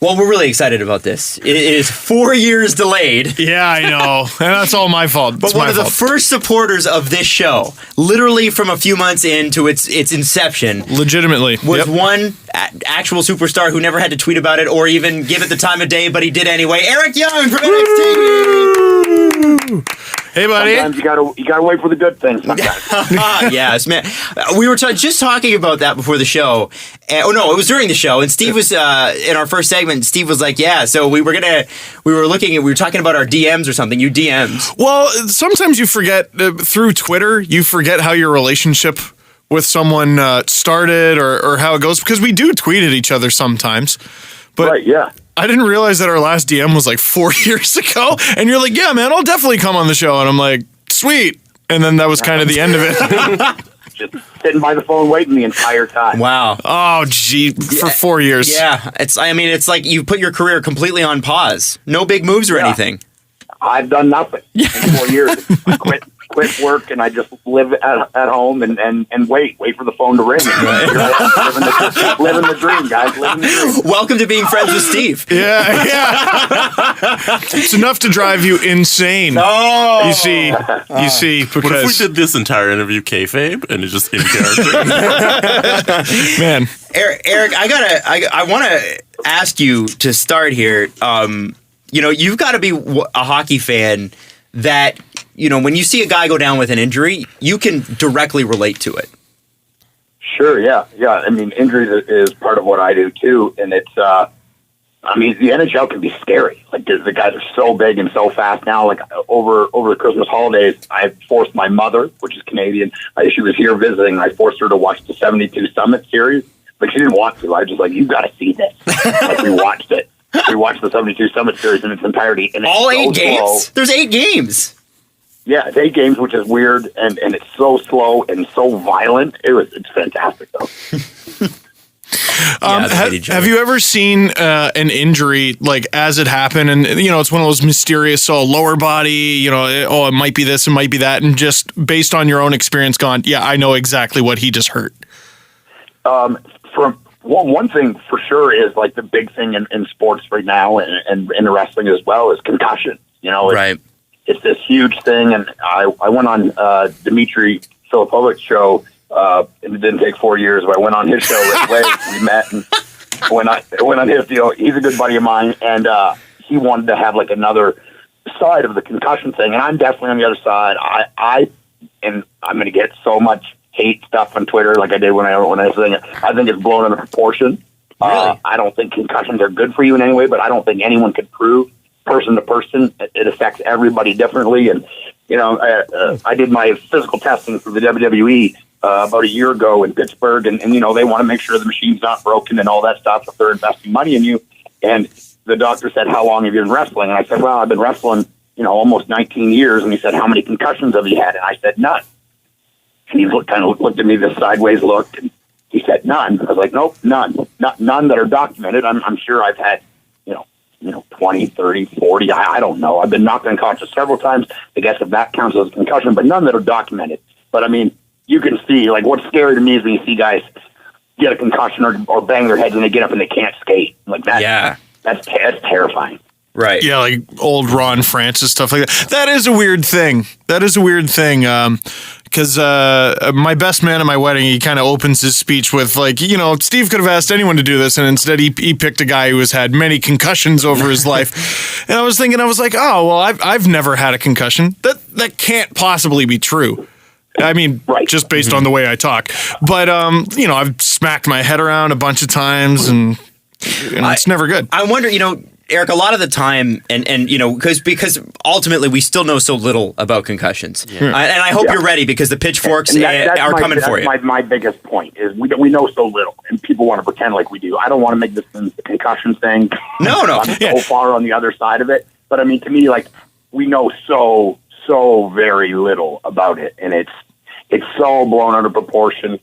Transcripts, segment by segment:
Well, we're really excited about this. It is 4 years delayed. Yeah, I know. And that's all my fault. But one of the first supporters of this show, literally from a few months into its inception, legitimately, was one actual superstar who never had to tweet about it or even give it the time of day, but he did anyway. Eric Young from NXT. Hey, buddy. Sometimes you gotta wait for the good things. Yes, man. We were just talking about that before the show. It was during the show, and Steve was in our first segment. Steve was like, "Yeah, so we were talking about our DMs or something. You DMs." Well, sometimes you forget through Twitter. You forget how your relationship with someone started or how it goes, because we do tweet at each other sometimes. But right, yeah. I didn't realize that our last DM was like 4 years ago. And you're like, yeah, man, I'll definitely come on the show. And I'm like, sweet. And then that was kind of the end of it. Just sitting by the phone waiting the entire time. Wow. Oh, gee, for 4 years. Yeah. It's like you put your career completely on pause. No big moves or anything. I've done nothing in 4 years. I quit work and I just live at home and wait for the phone to ring. Living the dream, guys. Living the dream. Welcome to being friends with Steve. Yeah. It's enough to drive you insane. Oh, you see, because what if we did this entire interview kayfabe and it's just in character? Man, Eric, I want to ask you to start here. You've got to be a hockey fan that, when you see a guy go down with an injury, you can directly relate to it. Sure, yeah. I mean, injuries is part of what I do too, and it's. The NHL can be scary. Like the guys are so big and so fast now. Like over the Christmas holidays, I forced my mother, which is Canadian. She was here visiting. I forced her to watch the 72 Summit series. Like she didn't want to. I was just like, you got to see this. Like we watched it. We watched the 72 Summit series in its entirety. And all it's 8 games? Slow. There's 8 games. Yeah, it's 8 games, which is weird, and it's so slow and so violent. It's fantastic, though. Have you ever seen an injury like as it happened, and it's one of those mysterious lower body, it might be this, it might be that, and just based on your own experience gone, yeah, I know exactly what he just hurt? One thing for sure is like the big thing in sports right now and in wrestling as well is concussion. Right. It's this huge thing, and I went on Dmitry Filipovic's show, and it didn't take 4 years, but I went on his show right away. We met, and when I went on his deal, he's a good buddy of mine, and he wanted to have like another side of the concussion thing, and I'm definitely on the other side. I'm going to get so much hate stuff on Twitter like I did when I was saying it. I think it's blown out of proportion. Really? I don't think concussions are good for you in any way, but I don't think anyone could prove person to person. It affects everybody differently. And, I did my physical testing for the WWE about a year ago in Pittsburgh, and they want to make sure the machine's not broken and all that stuff if they're investing money in you. And the doctor said, how long have you been wrestling? And I said, well, I've been wrestling, almost 19 years. And he said, how many concussions have you had? And I said, none. And he kind of looked at me this sideways look, and he said, none. I was like, nope, none. None that are documented. I'm sure I've had, 20, 30, 40. I don't know. I've been knocked unconscious several times. I guess if that counts as a concussion, but none that are documented. But, I mean, you can see, like, what's scary to me is when you see guys get a concussion or bang their heads and they get up and they can't skate. Like, that. Yeah. That's terrifying. Right. Yeah, like old Ron Francis, stuff like that. That is a weird thing. Because my best man at my wedding, he kind of opens his speech with like, Steve could have asked anyone to do this, and instead he picked a guy who has had many concussions over his life. And I was like, oh, well, I've never had a concussion. That can't possibly be true. I mean, right. Just based on the way I talk. But, I've smacked my head around a bunch of times, and it's never good. I wonder, Eric, a lot of the time, and because ultimately we still know so little about concussions, and I hope you're ready because the pitchforks are coming for you. My biggest point is we know so little, and people want to pretend like we do. I don't want to make this the concussion thing. No, I'm so far on the other side of it. But I mean, to me, like we know so very little about it, and it's so blown out of proportion.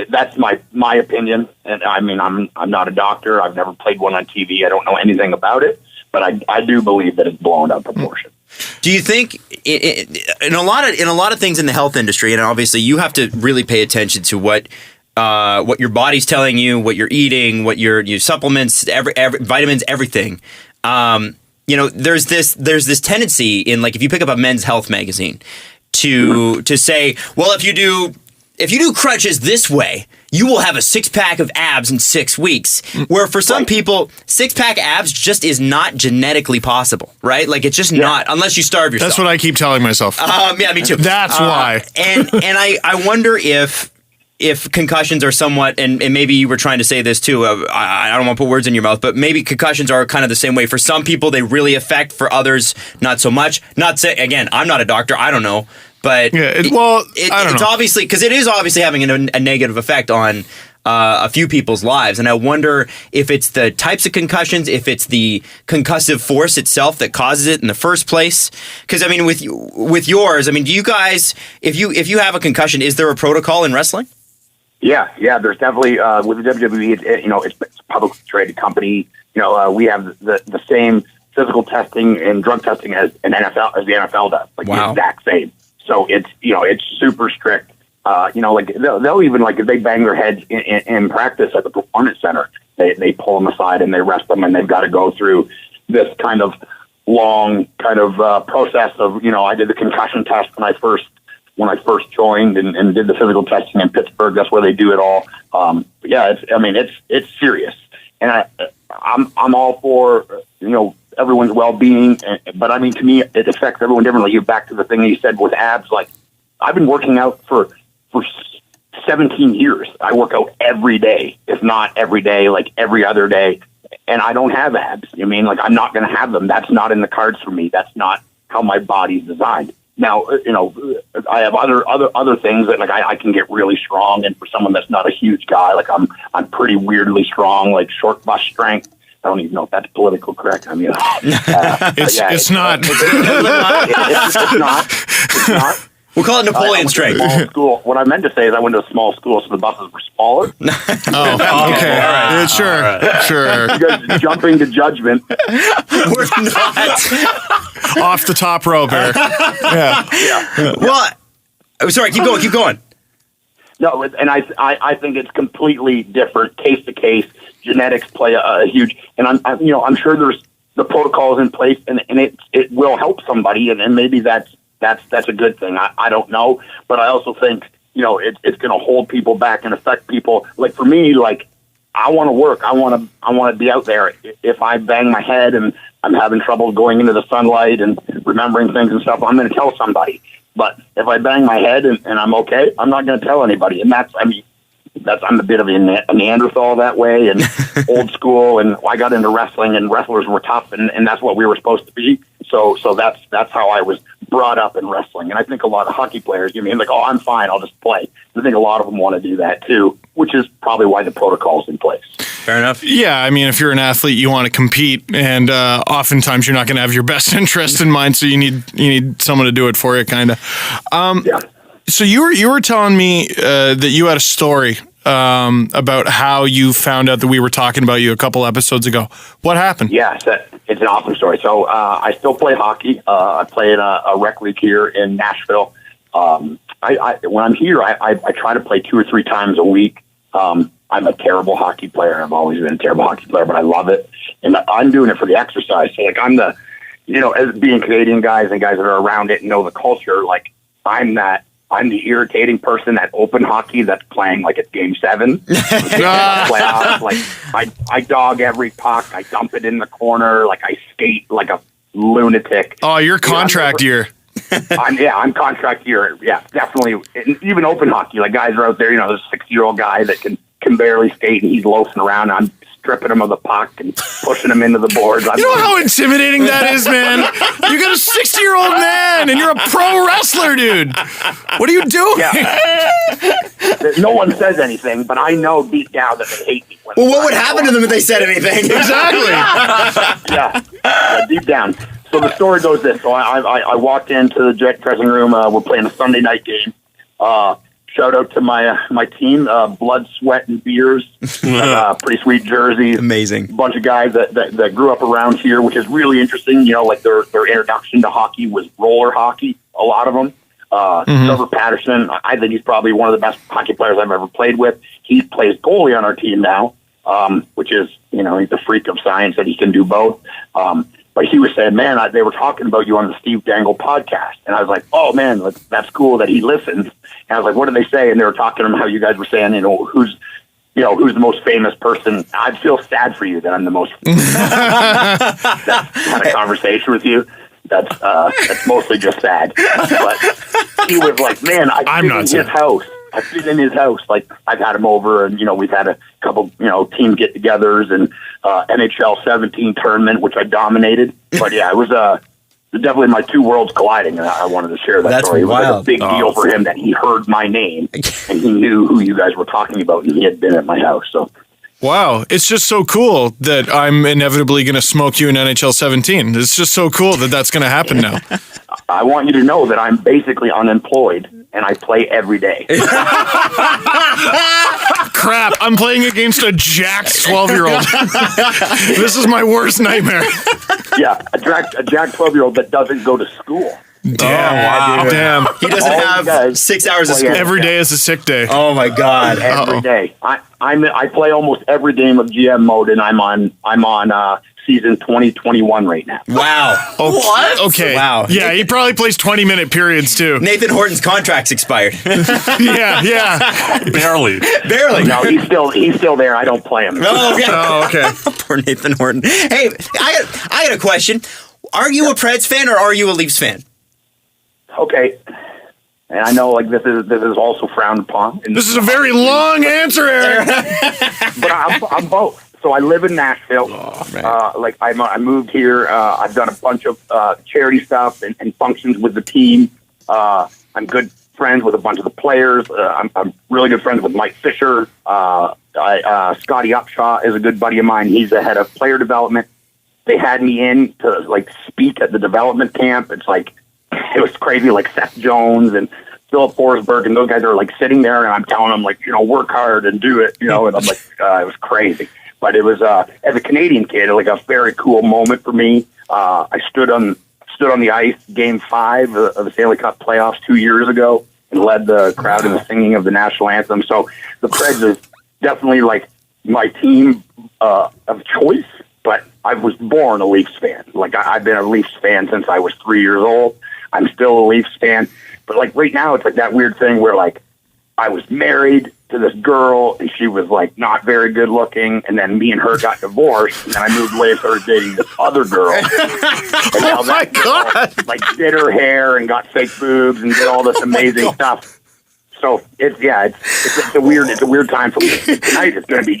That's my opinion, and I mean I'm not a doctor. I've never played one on TV. I don't know anything about it, but I do believe that it's blown out of proportion. Do you think in a lot of things in the health industry, and obviously you have to really pay attention to what what your body's telling you, what you're eating, what your supplements, every vitamins, everything. There's this tendency in, like, if you pick up a Men's Health magazine to say, well, if you do crunches this way, you will have a 6-pack of abs in 6 weeks. Where for some people, 6-pack abs just is not genetically possible, right? Like, it's just not, unless you starve yourself. That's what I keep telling myself. Yeah, me too. That's why. And I wonder if concussions are somewhat, and maybe you were trying to say this too, I don't want to put words in your mouth, but maybe concussions are kind of the same way. For some people, they really affect. For others, not so much. Not say, again, I'm not a doctor. I don't know. But I don't know. It's obviously, because it is obviously having a negative effect on a few people's lives. And I wonder if it's the types of concussions, if it's the concussive force itself that causes it in the first place. Because, I mean, with yours, I mean, do you guys, if you have a concussion, is there a protocol in wrestling? Yeah. There's definitely with the WWE. It's a publicly traded company. We have the same physical testing and drug testing as the NFL does. Like, the exact same. So it's super strict. Like they'll even, like, if they bang their heads in practice at the performance center, they pull them aside and they rest them, and they've got to go through this kind of long kind of process of, I did the concussion test when I first joined and did the physical testing in Pittsburgh. That's where they do it all. It's serious, and I'm all for everyone's well-being, but I mean, to me, it affects everyone differently. You're back to the thing that you said with abs. Like, I've been working out for 17 years. I work out every day, if not every day, like every other day, and I don't have abs. I mean, like, I'm not going to have them. That's not in the cards for me. That's not how my body's designed. Now, I have other things that, like, I can get really strong, and for someone that's not a huge guy, like, I'm pretty weirdly strong, like short bust strength. I don't even know if that's politically correct. I mean, it's not. It's not. We'll call it Napoleon strength. Small school. What I meant to say is I went to a small school, so the buses were smaller. Oh, okay. All right. Sure. You guys jumping to judgment. We're not. Off the top rope, Eric. Yeah. Well, sorry, keep going. No, and I think it's completely different, case to case. Genetics play a huge, and I'm sure there's the protocols in place, and it will help somebody, and maybe that's a good thing. I don't know, but I also think it's going to hold people back and affect people. Like, for me, like, I want to work. I want to be out there. If I bang my head and I'm having trouble going into the sunlight and remembering things and stuff, I'm going to tell somebody. But if I bang my head and I'm okay, I'm not going to tell anybody. And I'm a bit of a Neanderthal that way, and old school. And I got into wrestling, and wrestlers were tough, and that's what we were supposed to be. So that's how I was brought up in wrestling. And I think a lot of hockey players, like, oh, I'm fine, I'll just play. I think a lot of them want to do that too, which is probably why the protocol's in place. Fair enough. Yeah, I mean, if you're an athlete, you want to compete, and oftentimes you're not going to have your best interest in mind, so you need someone to do it for you, kind of. Yeah. So you were telling me that you had a story about how you found out that we were talking about you a couple episodes ago. What happened? Yeah, it's an awesome story. So I still play hockey. I play in a rec league here in Nashville. When I'm here, I try to play 2 or 3 times a week. I'm a terrible hockey player. I've always been a terrible hockey player, but I love it. And I'm doing it for the exercise. So, like, I'm the, as being Canadian guys and guys that are around it and know the culture, like, I'm the irritating person at open hockey that's playing like it's game 7. Playoffs. Like, I dog every puck. I dump it in the corner. Like, I skate like a lunatic. Oh, you're contract year. I'm contract year. Yeah, definitely. Even open hockey, like, guys are out there, there's a 60-year-old guy that can barely skate, and he's loafing around. I'm stripping him of the puck and pushing him into the boards. You know how intimidating that is, man? You got a 60-year-old man, and you're a pro wrestler, dude. What are you doing? Yeah. No one says anything, but I know deep down that they hate me. Well, what would happen to them if they said anything? Exactly. Yeah, deep down. So the story goes this. So I walked into the dressing room. We're playing a Sunday night game. Shout out to my team, Blood, Sweat, and Beers. Pretty sweet jerseys. Amazing. A bunch of guys that grew up around here, which is really interesting. Like, their introduction to hockey was roller hockey, a lot of them. Trevor Patterson, I think he's probably one of the best hockey players I've ever played with. He plays goalie on our team now, which is, he's a freak of science that he can do both. But he was saying, man, they were talking about you on the Steve Dangle podcast. And I was like, oh, man, that's cool that he listens. And I was like, what did they say? And they were talking about how you guys were saying, who's the most famous person. I'd feel sad for you that I'm the most that kind of conversation with you. That's mostly just sad. But he was like, man, I've been in his house. I've been in his house. Like, I've had him over, and, we've had a couple, team get-togethers and NHL 17 tournament, which I dominated. But, yeah, it was definitely my two worlds colliding, and I wanted to share that story. It was like a big deal for him that he heard my name, and he knew who you guys were talking about, and he had been at my house. So, wow, it's just so cool that I'm inevitably going to smoke you in NHL 17. It's just so cool that that's going to happen now. I want you to know that I'm basically unemployed, and I play every day. Crap, I'm playing against a jacked 12-year-old. This is my worst nightmare. Yeah, a jacked 12-year-old that doesn't go to school. Damn, Damn. He doesn't have 6 hours of school. Every day is a sick day. Oh my God. Every day. I play almost every game of GM mode, and I'm on season 2021 right now. Wow. What? Okay. Wow. Yeah, he probably plays 20-minute periods too. Nathan Horton's contract's expired. Yeah. Barely. No, he's still there. I don't play him. Oh, okay. Poor Nathan Horton. Hey, I got a question. Are you a Preds fan or are you a Leafs fan? Okay. And I know, this is also frowned upon. This is a very long answer, Eric. But I'm both. So I live in Nashville. I moved here. I've done a bunch of charity stuff and functions with the team. I'm good friends with a bunch of the players. I'm really good friends with Mike Fisher. Scotty Upshaw is a good buddy of mine. He's the head of player development. They had me in to speak at the development camp. It's it was crazy. Seth Jones and Philip Forsberg and those guys are sitting there, and I'm telling them work hard and do it, and I'm it was crazy. But it was, as a Canadian kid, a very cool moment for me. I stood on the ice, Game 5 of the Stanley Cup playoffs 2 years ago, and led the crowd in the singing of the national anthem. So the Preds is definitely my team of choice. But I was born a Leafs fan. I've been a Leafs fan since I was 3 years old. I'm still a Leafs fan. But right now, it's that weird thing where I was married to this girl, and she was not very good looking, and then me and her got divorced, and then I moved away and started dating this other girl. And now that girl, did her hair and got fake boobs and did all this amazing stuff. So it's a weird time for me. Tonight it's going to be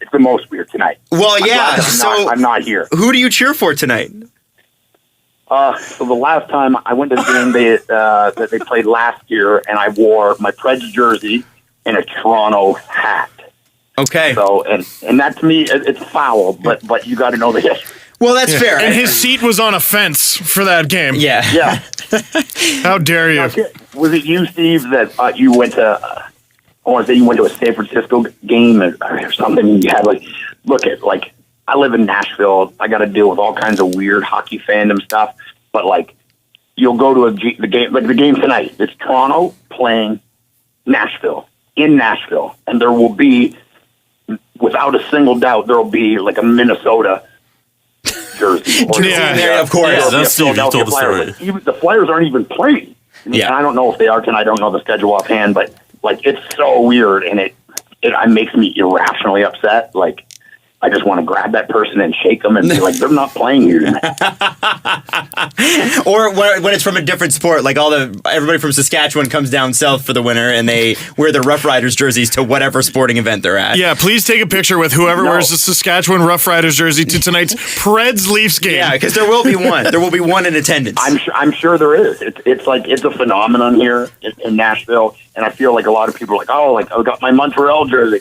it's the most weird tonight. Well, yeah. I'm not here. Who do you cheer for tonight? So the last time I went to the game that they played last year, and I wore my Preds jersey and a Toronto hat. Okay. So and that to me it's foul, but you got to know the history. Well, that's fair. And his seat was on a fence for that game. Yeah. How dare you? Was it you, Steve, that you went to? I want to say you went to a San Francisco game or something. And you had I live in Nashville. I got to deal with all kinds of weird hockey fandom stuff. But you'll go to the game, the game tonight. It's Toronto playing Nashville in Nashville, and there will be, without a single doubt, there will be a Minnesota jersey. Yeah, of course. Yeah, that's Steve. You told the story. The Flyers aren't even playing. Yeah. And I don't know if they are tonight. I don't know the schedule offhand, but it's so weird, and it makes me irrationally upset. I just want to grab that person and shake them and be they're not playing here tonight. Or when it's from a different sport, everybody from Saskatchewan comes down south for the winter and they wear their Rough Riders jerseys to whatever sporting event they're at. Yeah, please take a picture with whoever wears the Saskatchewan Rough Riders jersey to tonight's Preds Leafs game. Yeah, because there will be one. There will be one in attendance. I'm sure there is. It's a phenomenon here in Nashville, and I feel like a lot of people are I got my Montreal jersey.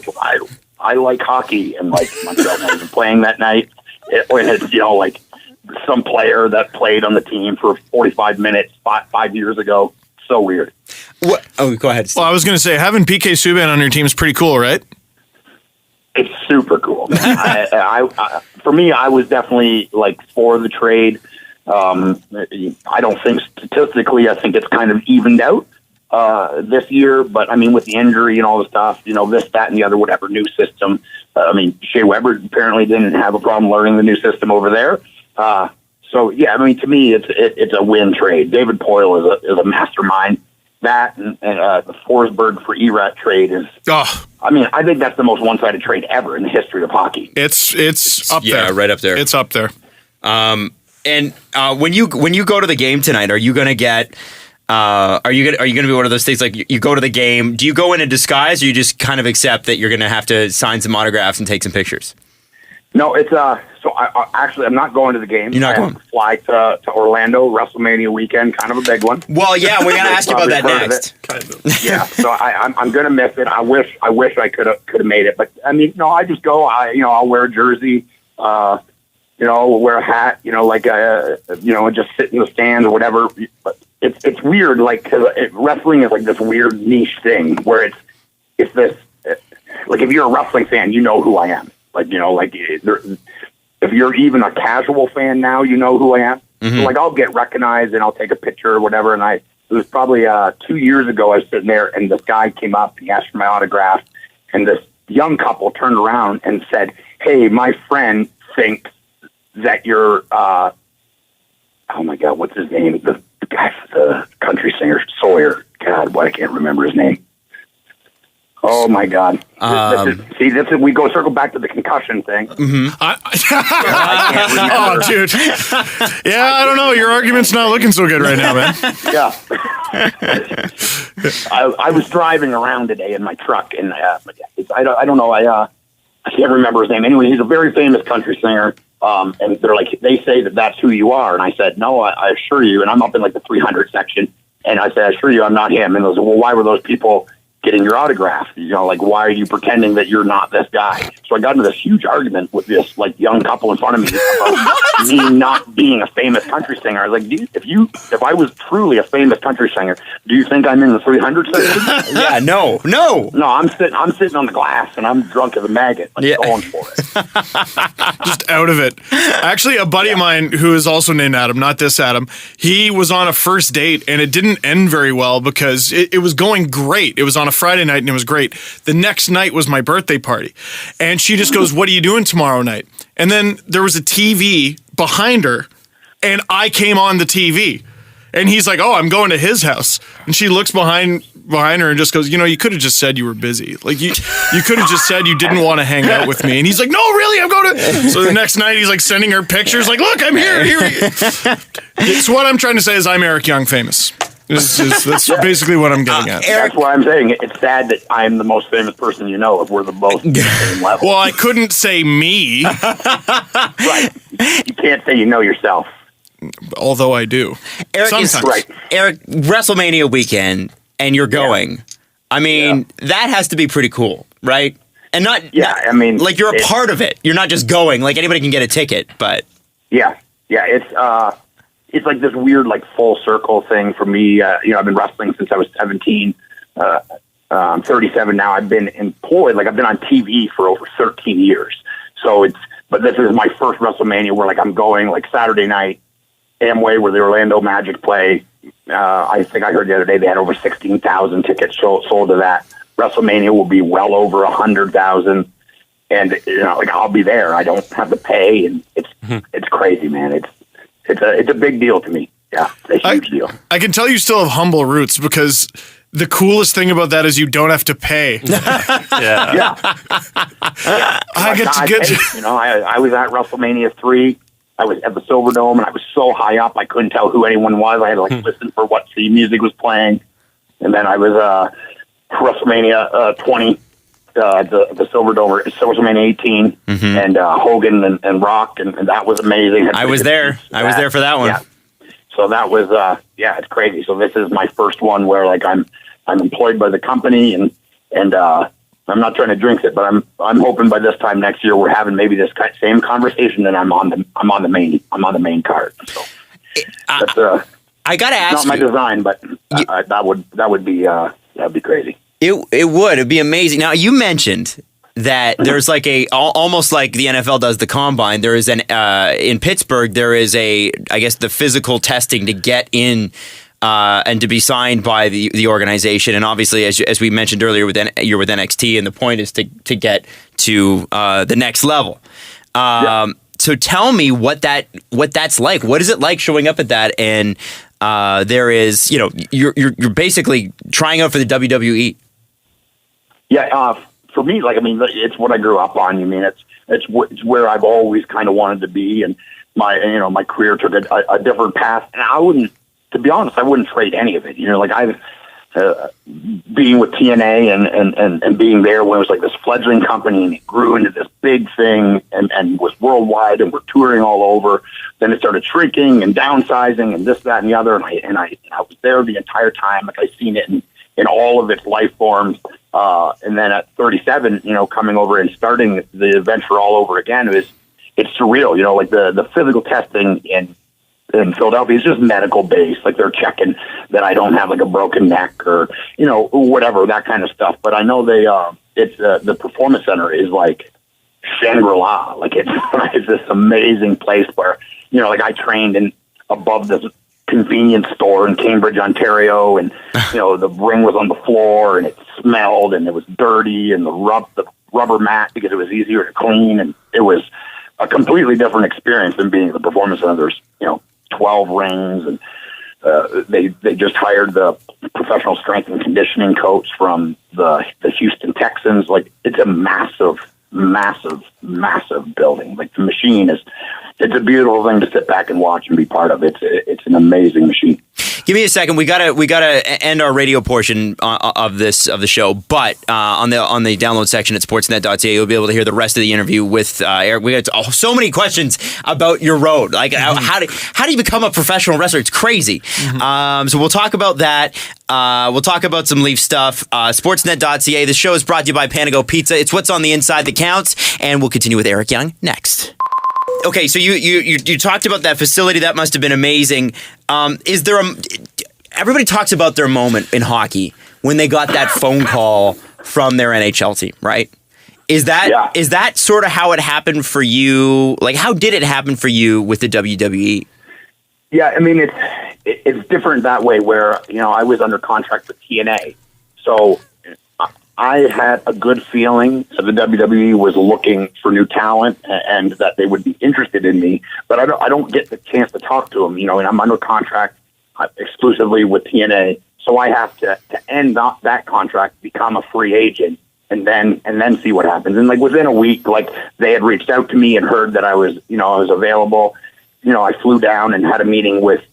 I like hockey, and Montreal's not even playing that night. It's some player that played on the team for 45 minutes 5 years ago. So weird. What? Oh, go ahead, Steve. Well, I was going to say, having PK Subban on your team is pretty cool, right? It's super cool. For me, I was definitely for the trade. I don't think statistically, I think it's kind of evened out this year. But I mean, with the injury and all the stuff, this, that, and the other, whatever new system. I mean, Shea Weber apparently didn't have a problem learning the new system over there. So yeah, I mean, to me, it's a win trade. David Poyle is a mastermind. That and the Forsberg for Erat trade is. Oh. I mean, I think that's the most one-sided trade ever in the history of hockey. It's up there. Yeah, right up there. It's up there. And when you go to the game tonight, are you gonna get? Are you gonna be one of those things like you go to the game? Do you go in a disguise, or you just kind of accept that you're gonna have to sign some autographs and take some pictures? No, it's so I'm not going to the game. You're not going. I have to fly to Orlando, WrestleMania weekend, kind of a big one. Well, yeah, we're gonna ask you about that next. Kind of. Yeah, so I'm gonna miss it. I wish I could have made it, but I mean, no, I just go. I'll wear a jersey. Wear a hat. And just sit in the stands or whatever. But it's weird, like, cause wrestling is like this weird niche thing where it's this. Like, if you're a wrestling fan, you know who I am. Like, if you're even a casual fan now, you know who I am. Mm-hmm. So, like, I'll get recognized and I'll take a picture or whatever. And it was probably 2 years ago, I was sitting there and this guy came up and he asked for my autograph. And this young couple turned around and said, "Hey, my friend thinks that you're, oh my God, what's his name? The guy, the country singer, Sawyer. God, why I can't remember his name. Oh my God! This is we go circle back to the concussion thing. Mm-hmm. Oh, dude. Yeah, I don't know. Your argument's not looking so good right now, man. Yeah. I was driving around today in my truck, and I don't know. I can't remember his name. Anyway, he's a very famous country singer. And they're like, they say that that's who you are, and I said, no, I assure you. And I'm up in like the 300 section, and I said, I assure you, I'm not him. And they said, well, why were those people getting your autograph? Like, why are you pretending that you're not this guy? So I got into this huge argument with this like young couple in front of me about me not being a famous country singer. I was like, if I was truly a famous country singer, do you think I'm in the 300 section? Yeah, no. I'm sitting on the glass and I'm drunk as a maggot, going for it. Just out of it. Actually, a buddy of mine who is also named Adam, not this Adam, he was on a first date and it didn't end very well because it was going great. It was on a Friday night and it was great. The next night was my birthday party. And she just goes, "What are you doing tomorrow night?" And then there was a TV behind her and I came on the TV. And he's like, "Oh, I'm going to his house." And she looks behind her and just goes, "You could have just said you were busy. Like you could have just said you didn't want to hang out with me." And he's like, "No, really, I'm going to." So the next night he's like sending her pictures like, "Look, I'm here." So what I'm trying to say is I'm Eric Young famous. That's basically what I'm getting at. That's why I'm saying it's sad that I'm the most famous person you know if we're the both at the same level. Well, I couldn't say me. Right. You can't say you know yourself. Although I do. Eric, sometimes. Right. Eric, WrestleMania weekend, and you're going. Yeah. I mean, that has to be pretty cool, right? And I mean, like you're a part of it. You're not just going. Like anybody can get a ticket, but yeah, it's like this weird, like full circle thing for me. I've been wrestling since I was 17. I'm 37 now. I've been employed, like I've been on TV for over 13 years. But this is my first WrestleMania where like I'm going like Saturday night, Amway, where the Orlando Magic play. I think I heard the other day they had over 16,000 tickets sold to that. WrestleMania will be well over 100,000, and like I'll be there. I don't have to pay, and it's crazy, man. It's a big deal to me. Yeah, it's a huge deal. I can tell you still have humble roots because the coolest thing about that is you don't have to pay. Yeah. I was at WrestleMania 3. I was at the Silverdome, and I was so high up I couldn't tell who anyone was. I had to like listen for what theme music was playing, and then I was WrestleMania 20. The Silverdome, WrestleMania 18, and Hogan and Rock, and that was amazing. I was there. I was there for that one. Yeah. So that was, it's crazy. So this is my first one where like I'm employed by the company, and I'm not trying to jinx it, but I'm hoping by this time next year we're having maybe this same conversation, and I'm on the main card. So that's I gotta ask. Not my design, but that would be crazy. It would. It'd be amazing. Now, you mentioned that there's like almost like the NFL does the combine. There is in Pittsburgh, there is I guess the physical testing to get in and to be signed by the organization. And obviously, as we mentioned earlier, you're with NXT, and the point is to get to the next level. So tell me what that's like. What is it like showing up at that? And there is, you're basically trying out for the WWE. Yeah, for me, it's what I grew up on. It's where I've always kind of wanted to be, and my career took a different path. And to be honest, I wouldn't trade any of it. I've being with TNA and being there when it was like this fledgling company, and it grew into this big thing and was worldwide, and we're touring all over. Then it started shrinking and downsizing and this, that, and the other. And I was there the entire time. Like, I seen it in all of its life forms. And then at 37, coming over and starting the adventure all over again, it's surreal. Like the physical testing in Philadelphia is just medical based. Like, they're checking that I don't have like a broken neck or, whatever, that kind of stuff. But I know it's the Performance Center is like Shangri-La. Like, it's this amazing place where, I trained above this convenience store in Cambridge, Ontario, and the ring was on the floor, and it smelled, and it was dirty, and the rubber mat, because it was easier to clean, and it was a completely different experience than being at the Performance Center. There's 12 rings, and they just hired the professional strength and conditioning coach from the Houston Texans. Like, it's a massive building. Like, the machine it's a beautiful thing to sit back and watch and be part of. It's an amazing machine. Give me a second. We gotta end our radio portion of the show, but on the download section at sportsnet.ca, you'll be able to hear the rest of the interview with Eric. We got so many questions about your road. Like, how do you become a professional wrestler? It's crazy. So we'll talk about that. We'll talk about some Leaf stuff. Sportsnet.ca. The show is brought to you by Panago Pizza. It's what's on the inside that counts, and we'll continue with Eric Young next. Okay, so you talked about that facility. That must have been amazing. Is there everybody talks about their moment in hockey when they got that phone call from their NHL team, right? Is that sort of how it happened for you? Like, how did it happen for you with the WWE? Yeah, I mean, it's different that way, where I was under contract with TNA, so I had a good feeling that the WWE was looking for new talent and that they would be interested in me, but I don't get the chance to talk to them, and I'm under contract exclusively with TNA, so I have to end that contract, become a free agent, and then see what happens. And like, within a week, like, they had reached out to me and heard that I was available. I flew down and had a meeting with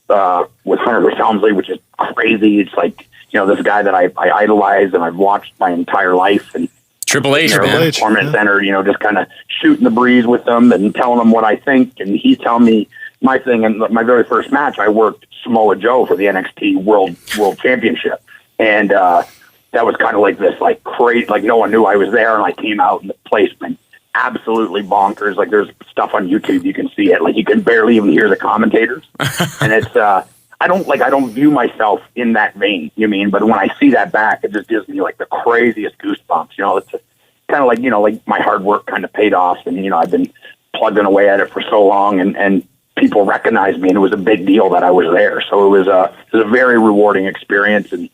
Hunter Helmsley, which is crazy. It's like, this guy that I idolize and I've watched my entire life, and Triple H, man. Performance Center, just kind of shooting the breeze with them and telling them what I think, and he's telling me my thing. And my very first match, I worked Samoa Joe for the NXT World Championship, and that was kind of like this, like, crazy, like, no one knew I was there, and I came out, and the place went absolutely bonkers. Like, there's stuff on YouTube, you can see it. Like, you can barely even hear the commentators, and it's I don't view myself in that vein, but when I see that back, it just gives me like the craziest goosebumps. It's kind of like, like my hard work kind of paid off, and I've been plugging away at it for so long, and people recognized me, and it was a big deal that I was there. So it was a very rewarding experience, and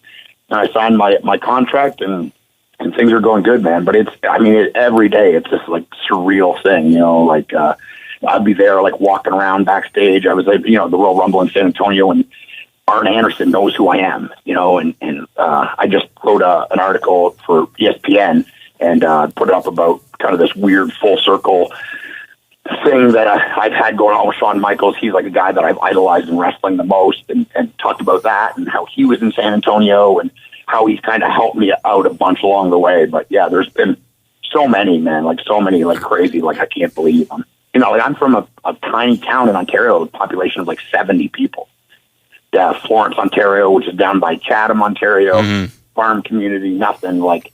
I signed my contract, and things are going good, man. But every day it's just like surreal thing, like I'd be there, like, walking around backstage. I was at, the Royal Rumble in San Antonio, and Arn Anderson knows who I am, and I just wrote an article for ESPN and put it up about kind of this weird full circle thing that I've had going on with Shawn Michaels. He's like a guy that I've idolized in wrestling the most, and talked about that and how he was in San Antonio and how he's kind of helped me out a bunch along the way. But yeah, there's been so many, man, like so many, like crazy, like I can't believe them. I'm from a tiny town in Ontario, with a population of like 70 people. Florence, Ontario, which is down by Chatham, Ontario, farm community, nothing. Like,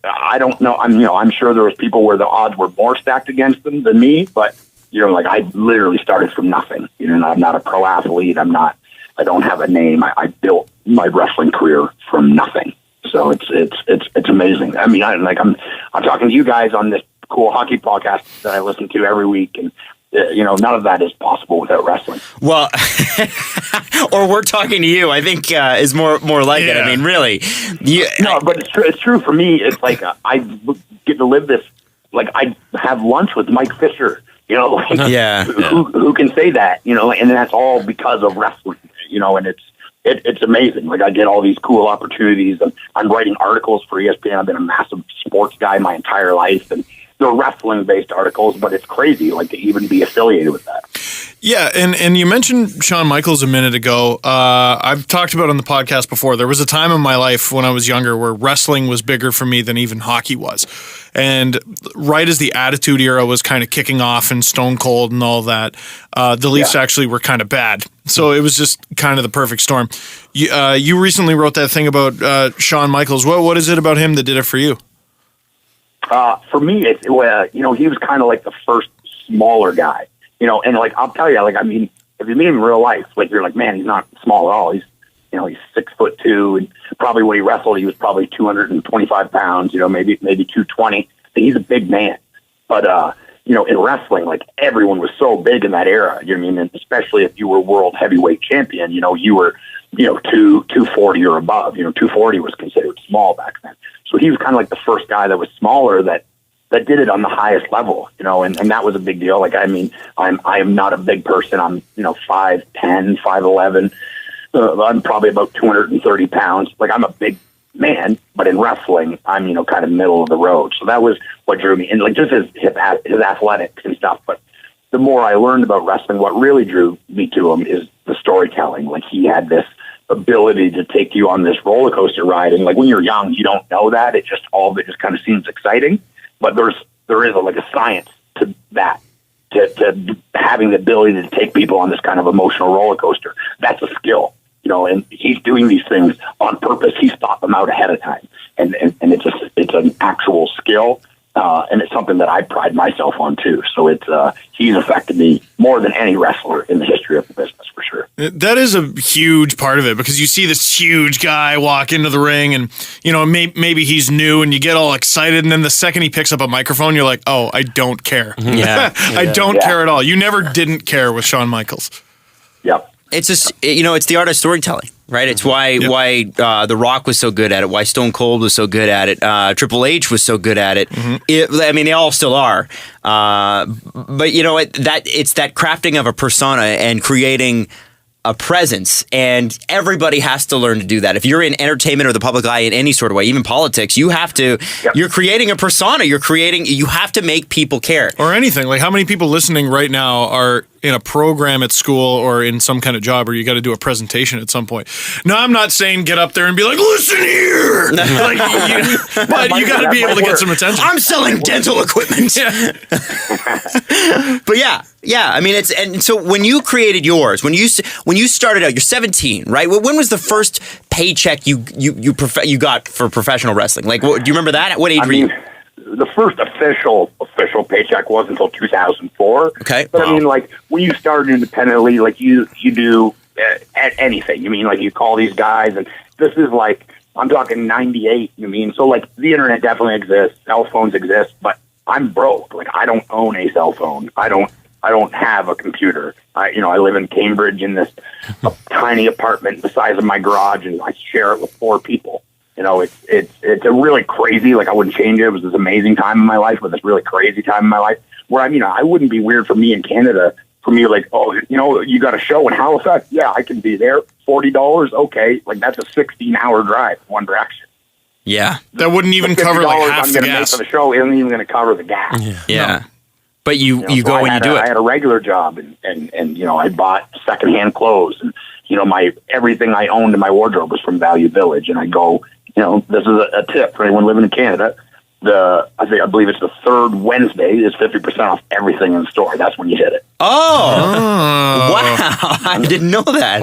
I don't know. I'm sure there was people where the odds were more stacked against them than me, but like, I literally started from nothing. I'm not a pro athlete. I don't have a name. I built my wrestling career from nothing. So it's amazing. I mean, I'm talking to you guys on this cool hockey podcast that I listen to every week, and none of that is possible without wrestling. Well, or we're talking to you, I think is more like it. I mean, really. No, but it's true for me. It's like I get to live this. Like I have lunch with Mike Fisher. Who can say that? And that's all because of wrestling. And it's amazing. Like I get all these cool opportunities. And I'm writing articles for ESPN. I've been a massive sports guy my entire life, and they're wrestling-based articles, but it's crazy, like, to even be affiliated with that. Yeah, and you mentioned Shawn Michaels a minute ago. I've talked about on the podcast before. There was a time in my life when I was younger where wrestling was bigger for me than even hockey was. And right as the Attitude Era was kind of kicking off and Stone Cold and all that, the Leafs actually were kind of bad. So it was just kind of the perfect storm. You recently wrote that thing about Shawn Michaels. What is it about him that did it for you? For me, he was kind of like the first smaller guy, and like, I'll tell you, like, I mean, if you meet him in real life, like, you're like, man, he's not small at all. He's 6'2", and probably when he wrestled, he was probably 225 pounds, maybe 220. He's a big man. But, in wrestling, like, everyone was so big in that era, you know what I mean? And especially if you were world heavyweight champion, you were, 240 or above, 240 was considered small back then. So he was kind of like the first guy that was smaller that did it on the highest level, and that was a big deal. Like, I mean, I am not a big person. I'm, 5'10", 5'11". I'm probably about 230 pounds. Like, I'm a big man, but in wrestling, I'm, kind of middle of the road. So that was what drew me, and like just his athletics and stuff. But the more I learned about wrestling, what really drew me to him is the storytelling. Like, he had this ability to take you on this roller coaster ride, and like when you're young, you don't know that. It just all of it just kind of seems exciting, but there is a science to that, to having the ability to take people on this kind of emotional roller coaster. That's a skill, and he's doing these things on purpose. He's thought them out ahead of time, and it's an actual skill. And it's something that I pride myself on too. So he's affected me more than any wrestler in the history of the business, for sure. That is a huge part of it, because you see this huge guy walk into the ring, and maybe he's new, and you get all excited, and then the second he picks up a microphone, you're like, oh, I don't care. Yeah, I don't care at all. You never didn't care with Shawn Michaels. Yep. It's just, it's the art of storytelling, right? It's why The Rock was so good at it, why Stone Cold was so good at it, Triple H was so good at it. I mean, they all still are. But it's that crafting of a persona and creating a presence, and everybody has to learn to do that. If you're in entertainment or the public eye in any sort of way, even politics, you have to. Yep. You're creating a persona. You have to make people care. Or anything. Like, how many people listening right now are in a program at school or in some kind of job where you got to do a presentation at some point? No, I'm not saying get up there and be like, listen here. But you got to be able to get some attention. I'm selling dental equipment. Yeah. But yeah. I mean, and so when you created yours, when you started out, you're 17, right? When was the first paycheck you got for professional wrestling? Like, do you remember that? What age were you? The first official paycheck wasn't until 2004. Okay. But I mean, like, when you started independently, like, you do anything. You mean, like, you call these guys, and this is like, I'm talking 98. You mean, so like, the internet definitely exists, cell phones exist, but I'm broke. Like, I don't own a cell phone. I don't have a computer. I live in Cambridge in this tiny apartment the size of my garage, and I share it with 4 people. It's a really crazy, like, I wouldn't change it. It was this amazing time in my life, but this really crazy time in my life where I wouldn't be weird for me in Canada, for me, like, oh, you got a show in Halifax? Yeah, I can be there. $40. Okay. Like, that's a 16-hour drive one direction. Yeah. That wouldn't even cover like half the gas. I'm going to make for the show isn't even going to cover the gas. Yeah. No. But you so go and you do it. I had a regular job, and I bought secondhand clothes, and my everything I owned in my wardrobe was from Value Village, and I go, this is a tip for anyone living in Canada. I believe it's the third Wednesday is 50% off everything in the store. That's when you hit it. Oh. Wow! I didn't know that.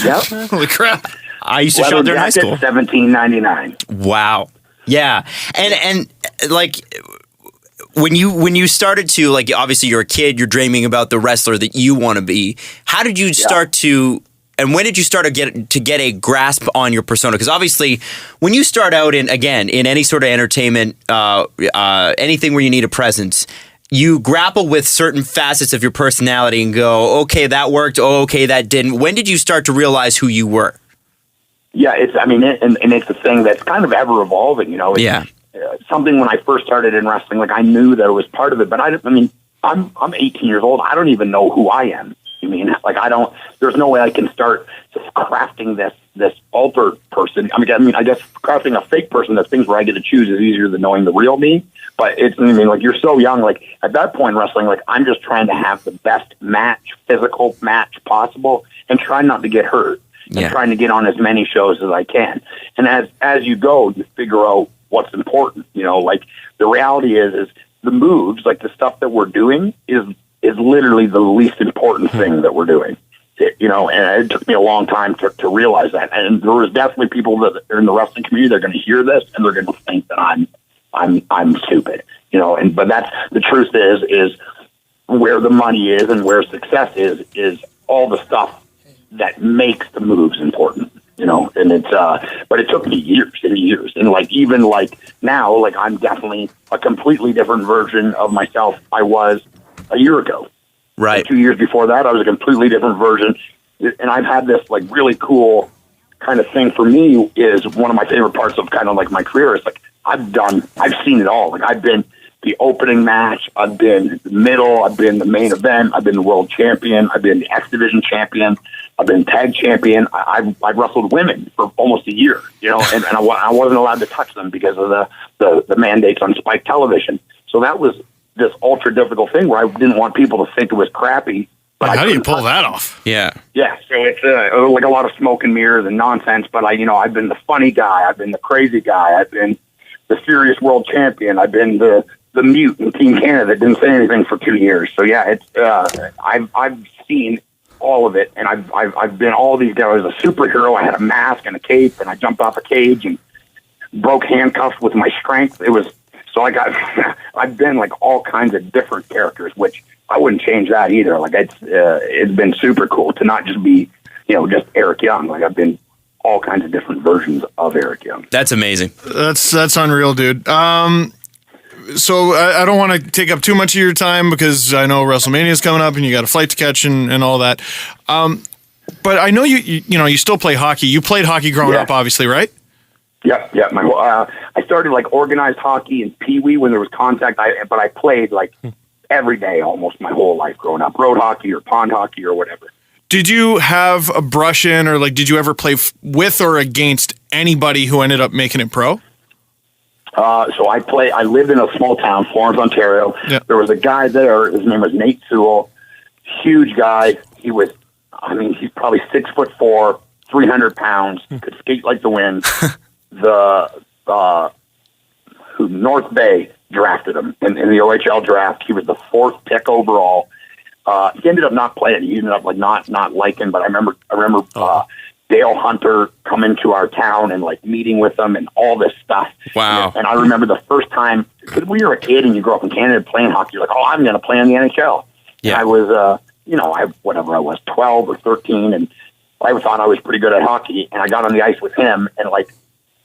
Yep. Holy crap! I used to shop there in high school. $17.99. Wow. Yeah, and like, when you started to, like, obviously you're a kid, you're dreaming about the wrestler that you want to be. How did you start to and when did you start to get a grasp on your persona? Because obviously, when you start out in any sort of entertainment, anything where you need a presence, you grapple with certain facets of your personality and go, okay, that worked. Oh, okay, that didn't. When did you start to realize who you were? Yeah, it's a thing that's kind of ever evolving, you know. Something when I first started in wrestling, like I knew that it was part of it, but I'm 18 years old. I don't even know who I am. I mean, like there's no way I can start just crafting this altered person. I guess crafting a fake person, that's things where I get to choose is easier than knowing the real me. But like you're so young, like at that point in wrestling, like I'm just trying to have the best physical match possible and try not to get hurt and trying to get on as many shows as I can. And as you go, you figure out what's important, you know, like the reality is the moves, like the stuff that we're doing is literally the least important thing that we're doing, you know, and it took me a long time to realize that. And there was definitely people that are in the wrestling community, they're going to hear this and they're going to think that I'm stupid, you know, but that's the truth is where the money is and where success is all the stuff that makes the moves important. You know, and but it took me years and years. And like, even like now, like I'm definitely a completely different version of myself I was a year ago. Right. Like 2 years before that, I was a completely different version. And I've had this like really cool kind of thing for me is one of my favorite parts of kind of like my career is like, I've seen it all. Like I've been the opening match, I've been the middle, I've been the main event, I've been the world champion, I've been the X Division champion, I've been tag champion. I've wrestled women for almost a year, you know, and I wasn't allowed to touch them because of the mandates on Spike Television. So that was this ultra difficult thing where I didn't want people to think it was crappy. But how do you pull that off? Yeah. Yeah. So it's like a lot of smoke and mirrors and nonsense. But I've been the funny guy. I've been the crazy guy. I've been the serious world champion. I've been the mute in Team Canada that didn't say anything for 2 years. So yeah, it's I've seen all of it, and I've been all these guys. I was a superhero. I had a mask and a cape, and I jumped off a cage and broke handcuffs with my strength. It was so I've been like all kinds of different characters, which I wouldn't change that either. Like it's been super cool to not just be, you know, just Eric Young. Like I've been all kinds of different versions of Eric Young. That's amazing. That's unreal, dude. So I don't want to take up too much of your time because I know WrestleMania is coming up and you got a flight to catch and all that. But I know you still play hockey. You played hockey growing up, obviously, right? Yeah. I started like organized hockey and Pee Wee when there was contact. But I played like every day almost my whole life growing up, road hockey or pond hockey or whatever. Did you have a brush in, or like, did you ever play with or against anybody who ended up making it pro? So I lived in a small town, Florence, Ontario. Yep. There was a guy there. His name was Nate Sewell. Huge guy. He's probably 6'4", 300 pounds, could skate like the wind. North Bay drafted him in the OHL draft. He was the 4th pick overall. He ended up not playing. He ended up like not liking. But I remember Dale Hunter coming to our town and like meeting with them and all this stuff. Wow! And I remember the first time, because when you're a kid and you grow up in Canada playing hockey, you're like, oh, I'm going to play in the NHL. Yeah. And I was, I was 12 or 13, and I thought I was pretty good at hockey. And I got on the ice with him, and like,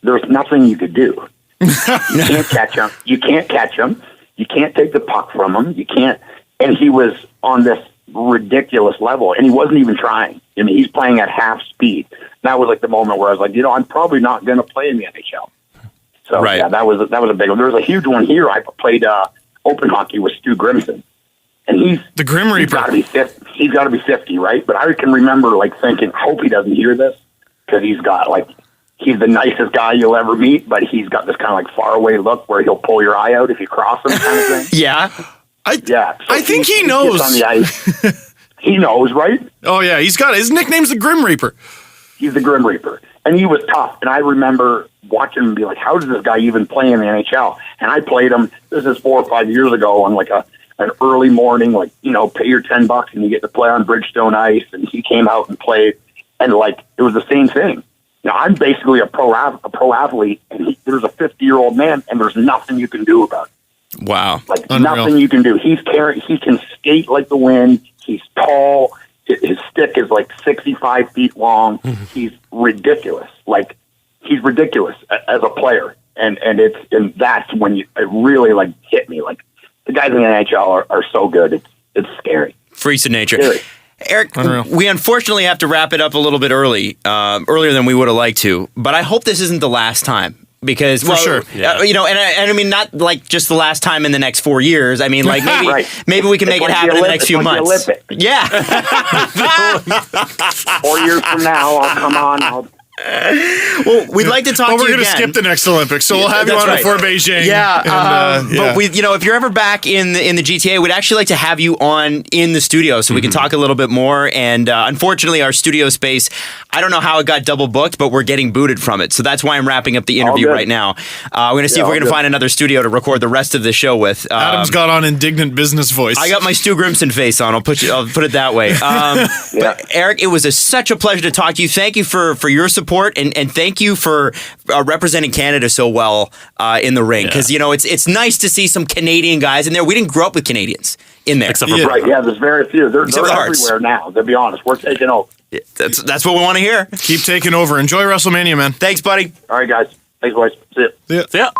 there's nothing you could do. You can't catch him. You can't catch him. You can't take the puck from him. You can't. And he was on this ridiculous level, and he wasn't even trying. I mean, he's playing at half speed. That was like the moment where I was like, I'm probably not going to play in the NHL. So right. Yeah, that was a big one. There was a huge one here. I played open hockey with Stu Grimson, and he's the Grim Reaper. He's got to be 50, right? But I can remember like thinking, I hope he doesn't hear this, because he's the nicest guy you'll ever meet, but he's got this kind of like faraway look where he'll pull your eye out if you cross him, kind of thing. Yeah. I think he knows. On the ice. He knows, right? Oh yeah, he's got his nickname's the Grim Reaper. He's the Grim Reaper, and he was tough. And I remember watching him and be like, "How does this guy even play in the NHL?" And I played him. This is 4 or 5 years ago on like an early morning, like pay your $10 and you get to play on Bridgestone ice. And he came out and played, and like it was the same thing. I'm basically a pro athlete, and there's a 50-year-old man, and there's nothing you can do about it. Wow. Like unreal. Nothing you can do. He can skate like the wind. He's tall. His stick is like 65 feet long. He's ridiculous. Like, he's ridiculous as a player. And that's when it really like hit me. Like, the guys in the NHL are so good. It's scary. Freaks of nature. Scary. Eric, we unfortunately have to wrap it up a little bit earlier than we would have liked to. But I hope this isn't the last time. Because, well, sure. You know, and I mean, not like just the last time in the next 4 years. I mean, like maybe Right. maybe we can make it happen in the next few months. The Olympics. Yeah. 4 years from now, I'll come on. Well, we'd like to talk to you we're going to again. skip the next Olympics, so we'll have you That's on right. before Beijing. Yeah, and, but we, you know, if you're ever back in the GTA, we'd actually like to have you on in the studio so we can talk a little bit more. And unfortunately, our studio space, I don't know how it got double booked, but we're getting booted from it. So that's why I'm wrapping up the interview right now. We're going to see if we're going to find another studio to record the rest of the show with. Adam's got on indignant business voice. I got my Stu Grimson face on. I'll put it that way. But Eric, it was such a pleasure to talk to you. Thank you for your support and thank you for representing Canada so well in the ring, because you know it's nice to see some Canadian guys in there. We didn't grow up with Canadians in there, Except for Right, yeah, there's very few. They're the Hearts. everywhere now, to be honest. We're taking over. That's what we want to hear. Keep taking over. Enjoy WrestleMania, man. Thanks, buddy. All right, guys. Thanks, boys. See ya. Yeah. Yeah.